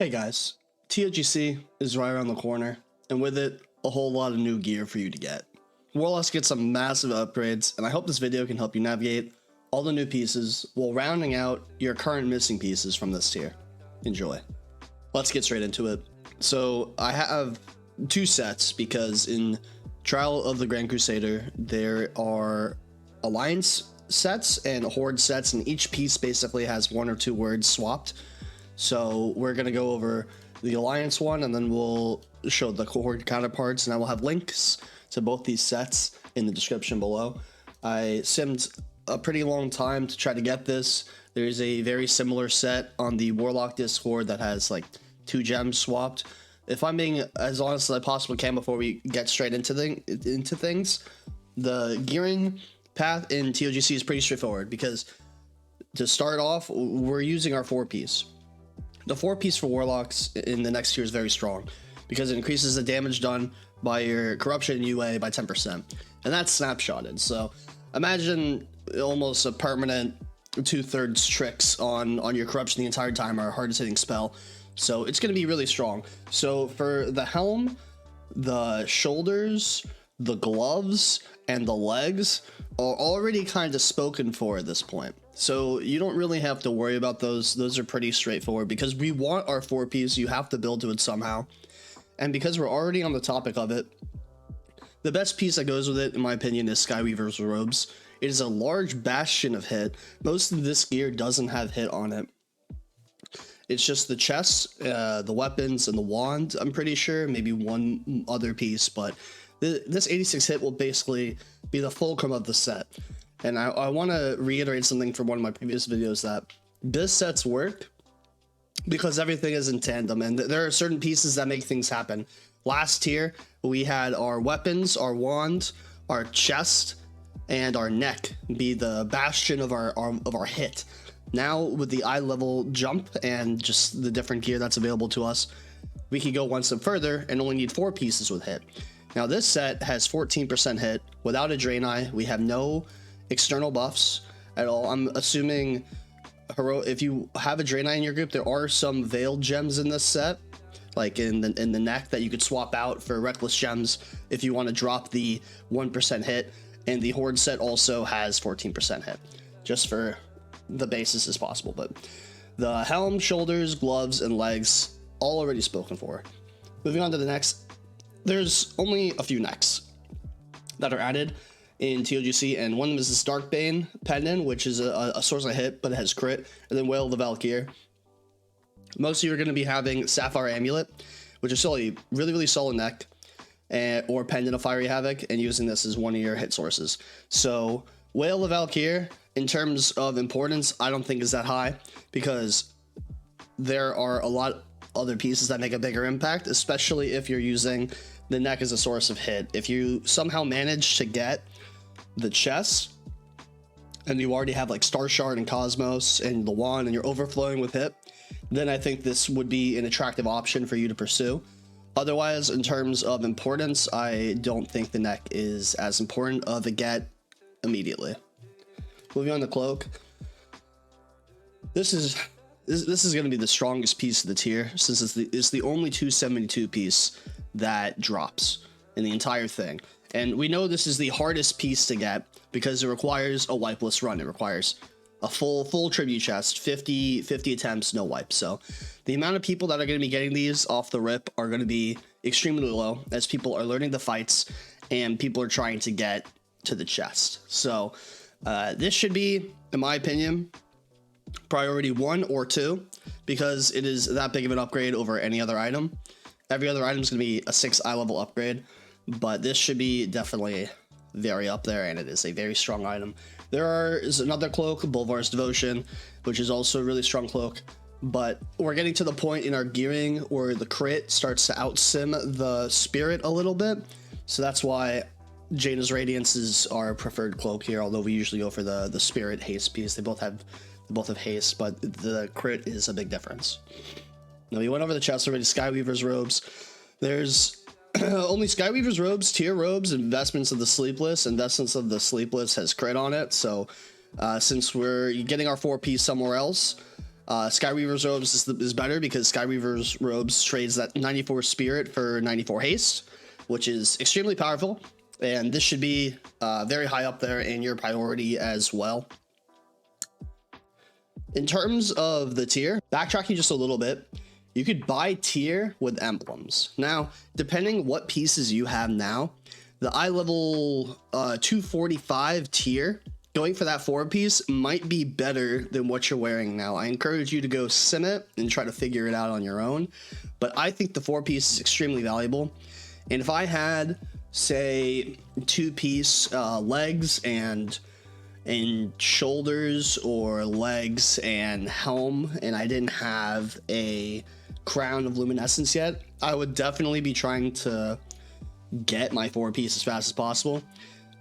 Hey guys, TOGC is right around the corner, and with it, a whole lot of new gear for you to get. Warlocks get some massive upgrades, and I hope this video can help you navigate all the new pieces while rounding out your current missing pieces from this tier. Enjoy. Let's get straight into it. So I have two sets because in Trial of the Grand Crusader, there are Alliance sets and Horde sets, and each piece basically has one or two words swapped. So we're going to go over the Alliance one, and then we'll show the Horde counterparts, and I will have links to both these sets in the description below. I simmed a pretty long time to try to get this. There's a very similar set on the Warlock Discord that has like 2 gems swapped. If I'm being as honest as I possibly can before we get straight into things, the gearing path in TOGC is pretty straightforward because to start off, we're using our 4-piece. The 4-piece for Warlocks in the next tier is very strong because it increases the damage done by your Corruption and UA by 10%, and that's snapshotted. So imagine almost a permanent 2/3 tricks on your Corruption the entire time, or a hardest hitting spell. So it's going to be really strong. So for the helm, the shoulders, the gloves, and the legs are already kind of spoken for at this point. So you don't really have to worry about those. Those are pretty straightforward because we want our 4-piece. You have to build to it somehow. And because we're already on the topic of it, the best piece that goes with it, in my opinion, is Skyweaver's Robes. It is a large bastion of hit. Most of this gear doesn't have hit on it. It's just the chest, the weapons, and the wand, I'm pretty sure. Maybe one other piece, but this 86 hit will basically be the fulcrum of the set. And I want to reiterate something from one of my previous videos, that BiS sets work because everything is in tandem, and there are certain pieces that make things happen. Last tier, we had our weapons, our wand, our chest, and our neck be the bastion of our hit. Now, with the eye level jump and just the different gear that's available to us, we can go one step further and only need 4 pieces with hit. Now, this set has 14% hit without a Drain Eye. We have no external buffs at all. I'm assuming if you have a Drain Eye in your group, there are some veiled gems in this set, like in the neck, that you could swap out for reckless gems if you want to drop the 1% hit. And the Horde set also has 14% hit, just for the basis as possible. But the helm, shoulders, gloves, and legs all already spoken for. Moving on to the next, there's only a few necks that are added in TOGC, and one of them is this Darkbane pendant, which is a source of hit, but it has crit, and then Wail of the Valkyr. Most of you are going to be having Sapphire Amulet, which is still a really solid neck, or Pendant of Fiery Havoc, and using this as one of your hit sources. So Wail of the Valkyr, in terms of importance, I don't think is that high, because there are a lot other pieces that make a bigger impact, especially if you're using the neck as a source of hit. If you somehow manage to get the chest, and you already have like Star Shard and Cosmos and the wand, and you're overflowing with hit, then I think this would be an attractive option for you to pursue. Otherwise, in terms of importance, I don't think the neck is as important of a get immediately. Moving on to Cloak. This is going to be the strongest piece of the tier, since it's the only 272 piece that drops in the entire thing. And we know this is the hardest piece to get because it requires a wipeless run. It requires a full tribute chest, 50 attempts, no wipe. So the amount of people that are going to be getting these off the rip are going to be extremely low, as people are learning the fights and people are trying to get to the chest. So this should be, in my opinion, priority 1 or 2, because it is that big of an upgrade over any other item. Every other item is going to be a 6 eye level upgrade, but this should be definitely very up there, and it is a very strong item. There is another cloak, Bolvar's Devotion, which is also a really strong cloak, but we're getting to the point in our gearing where the crit starts to outsim the spirit a little bit, so that's why Jaina's Radiance is our preferred cloak here, although we usually go for the spirit haste piece. They both have haste, but the crit is a big difference. Now, we went over the chest already. Skyweaver's Robes. There's only Skyweaver's Robes, tier robes, Investments of the Sleepless. Investments of the Sleepless has crit on it, so since we're getting our 4-piece somewhere else, Skyweaver's Robes is better because Skyweaver's Robes trades that 94 Spirit for 94 Haste, which is extremely powerful, and this should be very high up there in your priority as well. In terms of the tier, backtracking just a little bit, you could buy tier with emblems. Now, depending what pieces you have now, the eye level 245 tier, going for that 4-piece might be better than what you're wearing now. I encourage you to go sim it and try to figure it out on your own, but I think the 4-piece is extremely valuable. And if I had, say, 2-piece legs and shoulders, or legs and helm, and I didn't have a crown of luminescence yet, I would definitely be trying to get my 4-piece as fast as possible.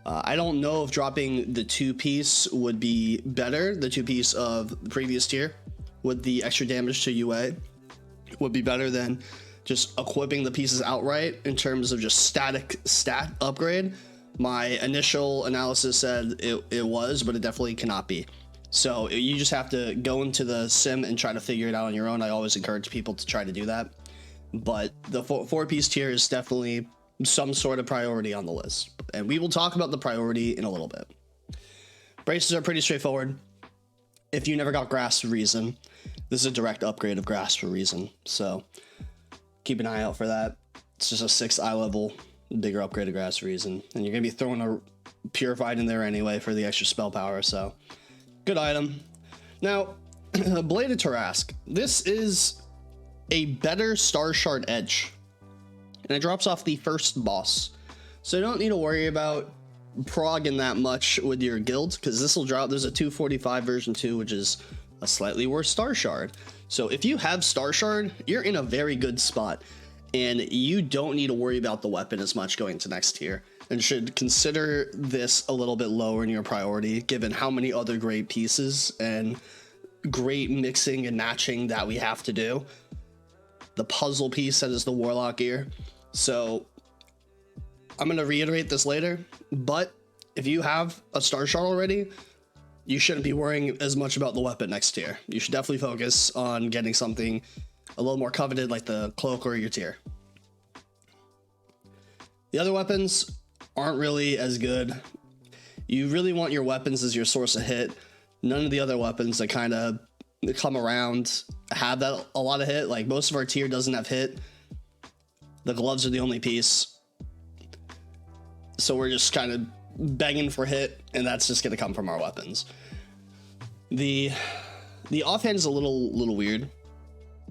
I don't know if dropping the 2-piece would be better. The 2-piece of the previous tier with the extra damage to UA would be better than just equipping the pieces outright in terms of just static stat upgrade. My initial analysis said it was, but it definitely cannot be. So you just have to go into the sim and try to figure it out on your own. I always encourage people to try to do that. But the 4-piece tier is definitely some sort of priority on the list. And we will talk about the priority in a little bit. Braces are pretty straightforward. If you never got Grasp of Reason, this is a direct upgrade of Grasp of Reason. So keep an eye out for that. It's just a 6 eye level, bigger upgrade of Grasp of Reason. And you're going to be throwing a Purified in there anyway for the extra spell power. So good item. Now, Bladed Tarask. This is a better Star Shard Edge, and it drops off the first boss. So you don't need to worry about progging that much with your guild, because this will drop. There's a 245 version 2, which is a slightly worse Star Shard. So if you have Star Shard, you're in a very good spot, and you don't need to worry about the weapon as much going to next tier, and should consider this a little bit lower in your priority, given how many other great pieces and great mixing and matching that we have to do. The puzzle piece that is the Warlock gear. So I'm going to reiterate this later, but if you have a Star Shard already, you shouldn't be worrying as much about the weapon next tier. You should definitely focus on getting something a little more coveted, like the Cloak or your tier. The other weapons aren't really as good. You really want your weapons as your source of hit. None of the other weapons that kind of come around have that a lot of hit. Like, most of our tier doesn't have hit. The gloves are the only piece, so we're just kind of begging for hit, and that's just going to come from our weapons. The offhand is a little weird,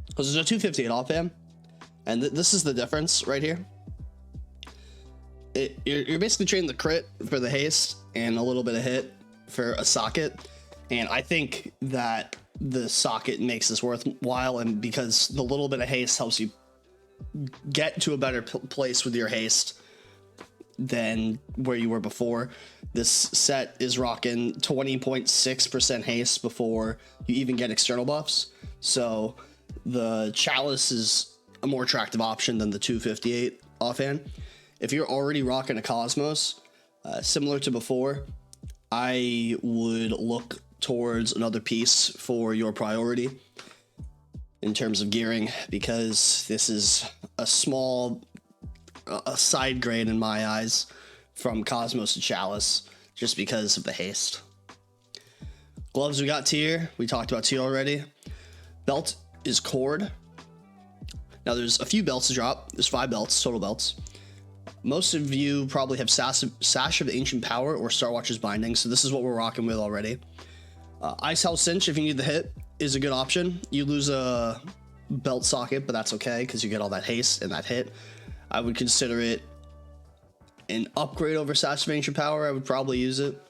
because there's a 258 offhand, and this is the difference right here. You're basically trading the crit for the haste and a little bit of hit for a socket, and I think that the socket makes this worthwhile, and because the little bit of haste helps you get to a better place with your haste than where you were before. This set is rocking 20.6% haste before you even get external buffs, so the Chalice is a more attractive option than the 258 offhand. If you're already rocking a Cosmos, similar to before, I would look towards another piece for your priority in terms of gearing, because this is a side grade in my eyes from Cosmos to Chalice, just because of the haste. Gloves, we got tier. We talked about tier already. Belt is cord. Now there's a few belts to drop. There's 5 belts, total belts. Most of you probably have Sash of Ancient Power or Star Watcher's Binding, so this is what we're rocking with already. Ice House Cinch, if you need the hit, is a good option. You lose a belt socket, but that's okay, because you get all that haste and that hit. I would consider it an upgrade over Sash of Ancient Power. I would probably use it.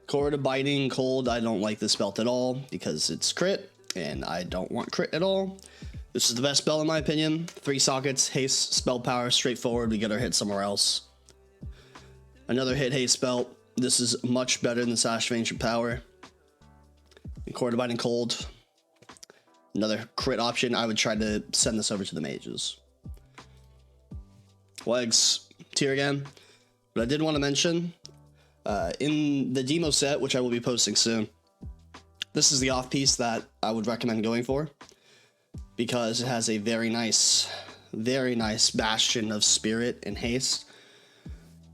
Cord of Biting Cold, I don't like this belt at all, because it's crit, and I don't want crit at all. This is the best belt in my opinion. 3 sockets, haste, spell power, straightforward. We get our hit somewhere else. Another hit haste belt. This is much better than Sash of Ancient Power. And Cord of Biting Cold, another crit option. I would try to send this over to the mages. Legs, tier again. But I did want to mention, in the demo set, which I will be posting soon, This is the off piece that I would recommend going for because it has a very nice bastion of spirit and haste.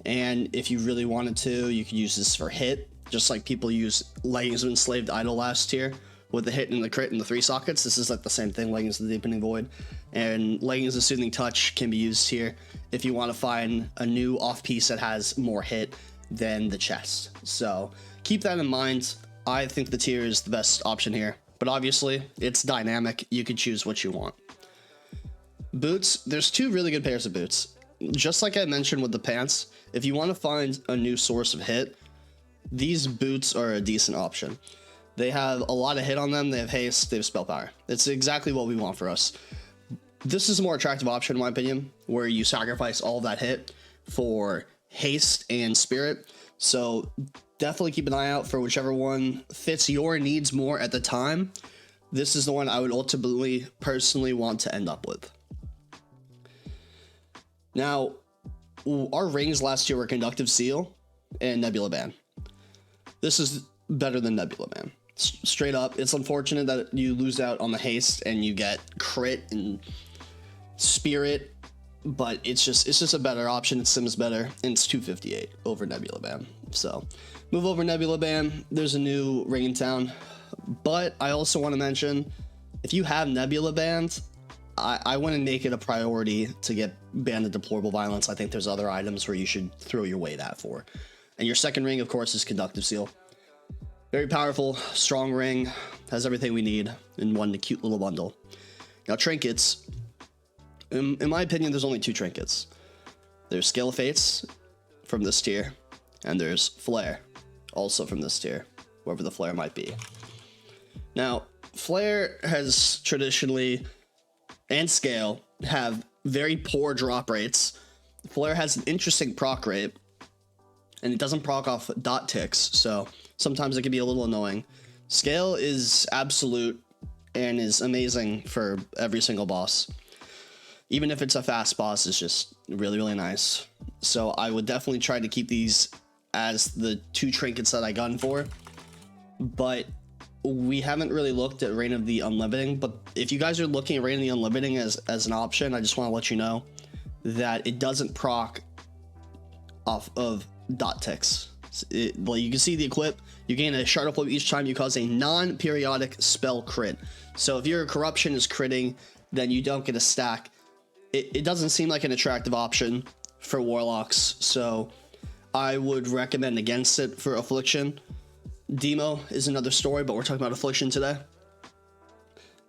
And if you really wanted to, you could use this for hit, just like people use Leggings of Enslaved Idol last tier with the hit and the crit and the 3 sockets. This is like the same thing, Leggings of the Deepening Void. And Leggings of Soothing Touch can be used here if you want to find a new off piece that has more hit than the chest. So keep that in mind. I think the tier is the best option here, but obviously it's dynamic. You can choose what you want. Boots, there's 2 really good pairs of boots. Just like I mentioned with the pants, if you want to find a new source of hit, these boots are a decent option. They have a lot of hit on them, they have haste, they have spell power. It's exactly what we want for us. This is a more attractive option in my opinion, where you sacrifice all of that hit for haste and spirit. So definitely keep an eye out for whichever one fits your needs more at the time. This is the one I would ultimately personally want to end up with. Now, our rings last year were Conductive Seal and Nebula Band. This is better than Nebula Band. Straight up, it's unfortunate that you lose out on the haste and you get crit and spirit, but it's just a better option. It sims better, and it's 258 over Nebula Band. So move over Nebula Band. There's a new ring in town, but I also want to mention, if you have Nebula Band, I want to make it a priority to get Band of Deplorable Violence. I think there's other items where you should throw your weight at for. And your second ring, of course, is Conductive Seal. Very powerful, strong ring, has everything we need in one cute little bundle. Now, trinkets. In my opinion, there's only 2 trinkets. There's Scale of Fates from this tier, and there's Flare, also from this tier, wherever the Flare might be. Now, Flare has traditionally, and Scale, have very poor drop rates. Flare has an interesting proc rate, and it doesn't proc off dot ticks, so sometimes it can be a little annoying. Scale is absolute and is amazing for every single boss. Even if it's a fast boss, it's just really, really nice. So I would definitely try to keep these as the 2 trinkets that I gun for. But we haven't really looked at Reign of the Unlimiting. But if you guys are looking at Reign of the Unlimiting as an option, I just want to let you know that it doesn't proc off of dot ticks. Well, you can see the equip. You gain a shard flip each time you cause a non-periodic spell crit. So if your corruption is critting, then you don't get a stack. It doesn't seem like an attractive option for warlocks, so I would recommend against it for Affliction. Demo is another story, but we're talking about Affliction today.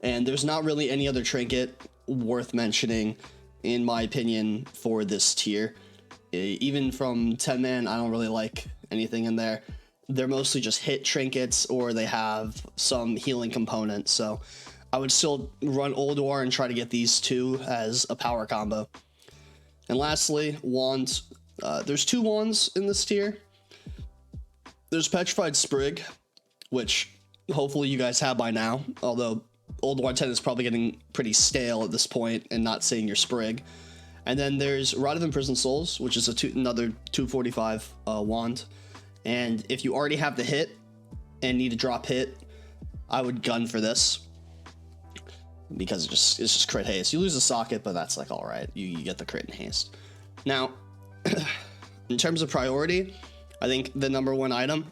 And there's not really any other trinket worth mentioning, in my opinion, for this tier. Even from 10-man, I don't really like anything in there. They're mostly just hit trinkets, or they have some healing component, so I would still run Ulduar and try to get these 2 as a power combo. And lastly, wands. There's 2 wands in this tier. There's Petrified Sprig, which hopefully you guys have by now, although Ulduar 10 is probably getting pretty stale at this point and not seeing your Sprig. And then there's Rod of Imprisoned Souls, which is another 245 wand. And if you already have the hit and need to drop hit, I would gun for this, because it's just crit haste. You lose the socket, but that's like all right. You get the crit and haste. Now, in terms of priority, I think the #1 item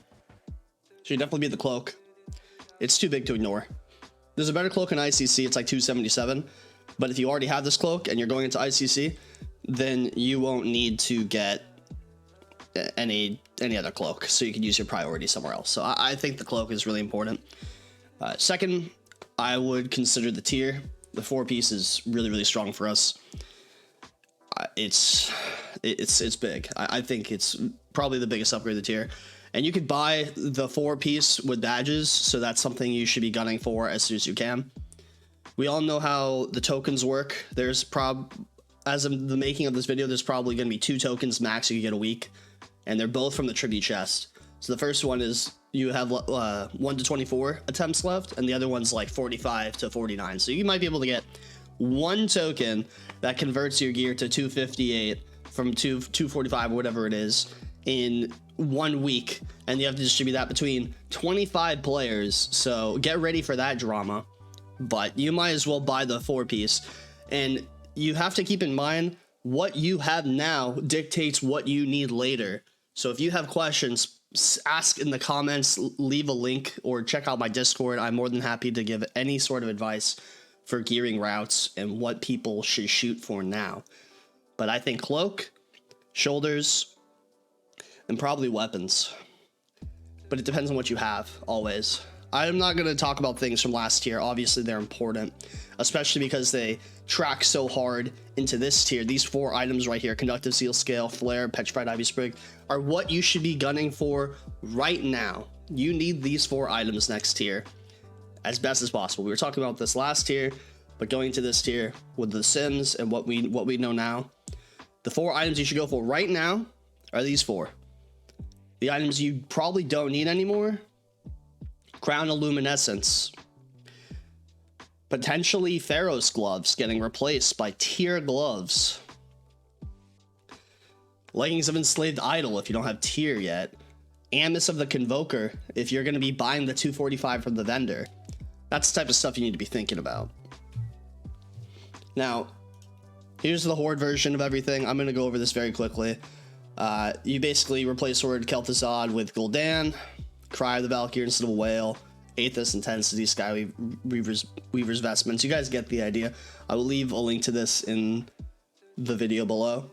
should definitely be the Cloak. It's too big to ignore. There's a better Cloak in ICC. It's like 277. But if you already have this Cloak and you're going into ICC, then you won't need to get any other Cloak. So you can use your priority somewhere else. So I think the Cloak is really important. Second, I would consider the tier. The 4-piece is really, really strong for us. It's big. I think it's probably the biggest upgrade of the tier. And you could buy the 4-piece with badges, so that's something you should be gunning for as soon as you can. We all know how the tokens work. There's as of the making of this video, there's probably going to be 2 tokens max you get a week, and they're both from the tribute chest. So the first one is you have 1 to 24 attempts left, and the other one's like 45 to 49. So you might be able to get 1 token that converts your gear to 258 from 245 or whatever it is in 1 week, and you have to distribute that between 25 players. So get ready for that drama. But you might as well buy the 4-piece. And you have to keep in mind, what you have now dictates what you need later. So if you have questions, ask in the comments, leave a link, or check out my Discord. I'm more than happy to give any sort of advice for gearing routes and what people should shoot for now. But I think cloak, shoulders, and probably weapons. But it depends on what you have, always. I'm not going to talk about things from last tier. Obviously, they're important, especially because they track so hard into this tier. These 4 items right here, Conductive Seal Scale, Flare, Petrified Ivy Sprig, are what you should be gunning for right now. You need these 4 items next tier as best as possible. We were talking about this last tier, but going to this tier with the Sims and what we know now, the 4 items you should go for right now are these 4. The items you probably don't need anymore: Crown of Luminescence, potentially Pharaoh's Gloves getting replaced by Tier Gloves, Leggings of Enslaved Idol if you don't have Tier yet, Amos of the Convoker if you're going to be buying the 245 from the vendor. That's the type of stuff you need to be thinking about. Now, here's the Horde version of everything. I'm going to go over this very quickly. You basically replace Sword Kel'Thuzad with Gul'dan, Cry of the Valkyrie instead of a whale, Aethys Intensity, Sky Weaver's Vestments. You guys get the idea. I will leave a link to this in the video below.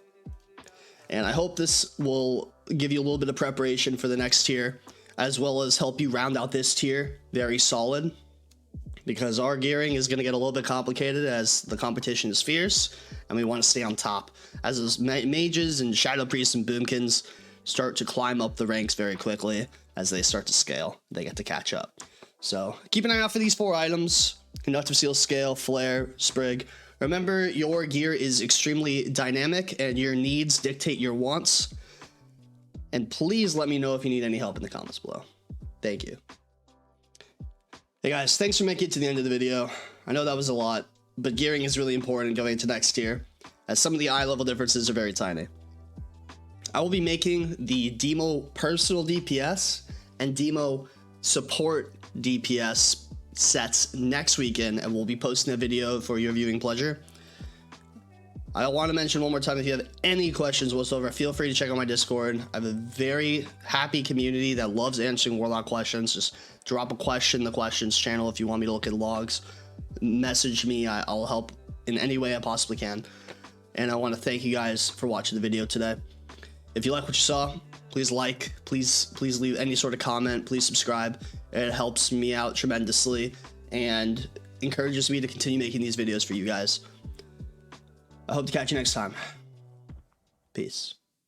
And I hope this will give you a little bit of preparation for the next tier, as well as help you round out this tier very solid, because our gearing is going to get a little bit complicated as the competition is fierce, and we want to stay on top as those mages and shadow priests and boomkins start to climb up the ranks very quickly. As they start to scale, they get to catch up. So keep an eye out for these 4 items: Conductive Seal Scale, Flare, Sprig. Remember, your gear is extremely dynamic and your needs dictate your wants. And please let me know if you need any help in the comments below. Thank you. Hey guys, thanks for making it to the end of the video. I know that was a lot, but gearing is really important going into next tier, as some of the eye level differences are very tiny. I will be making the Demo Personal DPS and Demo Support DPS sets next weekend, and we'll be posting a video for your viewing pleasure. I want to mention one more time, if you have any questions whatsoever, feel free to check out my Discord. I have a very happy community that loves answering Warlock questions. Just drop a question in the questions channel if you want me to look at logs. Message me, I'll help in any way I possibly can. And I want to thank you guys for watching the video today. If you like what you saw, please like, please leave any sort of comment, please subscribe. It helps me out tremendously and encourages me to continue making these videos for you guys. I hope to catch you next time. Peace.